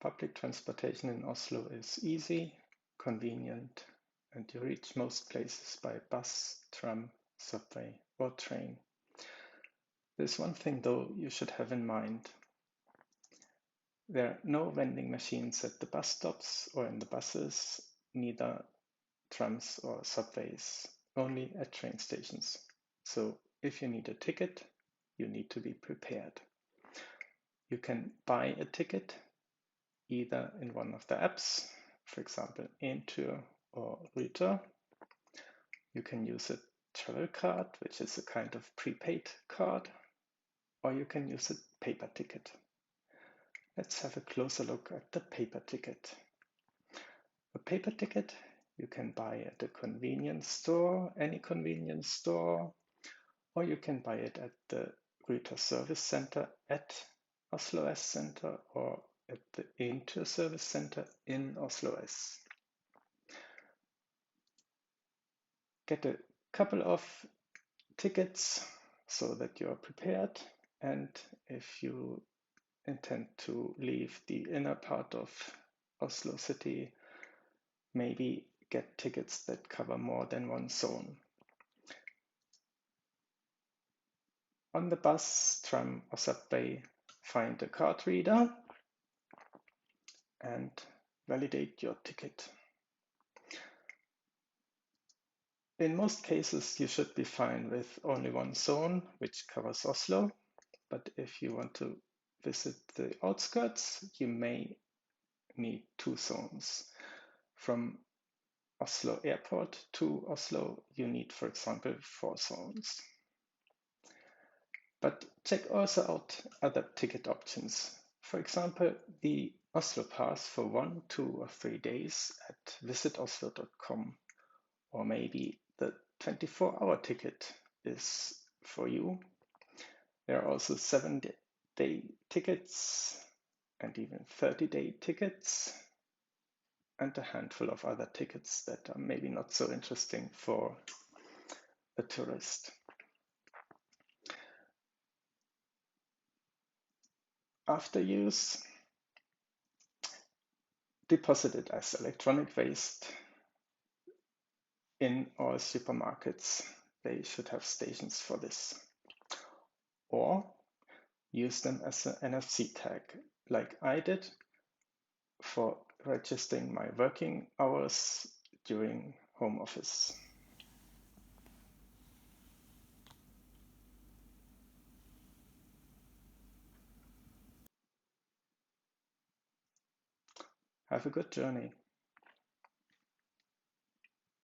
Public transportation in Oslo is easy, convenient, and you reach most places by bus, tram, subway, or train. There's one thing though you should have in mind. There are no vending machines at the bus stops or in the buses, neither trams or subways, only at train stations. So if you need a ticket, you need to be prepared. You can buy a ticket either in one of the apps, for example, Entur or Ruter. You can use a travel card, which is a kind of prepaid card, or you can use a paper ticket. Let's have a closer look at the paper ticket. A paper ticket you can buy at a convenience store, any convenience store, or you can buy it at the Ruter Service Center at Oslo S Center or at the Entur Service Center in Oslo S. Get a couple of tickets so that you're prepared, and if you intend to leave the inner part of Oslo city, maybe get tickets that cover more than one zone. On the bus, tram, or subway, find a card reader and validate your ticket. In most cases, you should be fine with only one zone, which covers Oslo. But if you want to visit the outskirts, you may need two zones. From Oslo Airport to Oslo, you need, for example, 4 zones. But check also out other ticket options. For example, the Oslo Pass for 1, 2, or 3 days at visitoslo.com, or maybe the 24-hour ticket is for you. There are also 7-day tickets and even 30-day tickets, and a handful of other tickets that are maybe not so interesting for a tourist. After use, deposit it as electronic waste in all supermarkets. They should have stations for this. Or use them as an NFC tag, like I did for registering my working hours during home office. Have a good journey.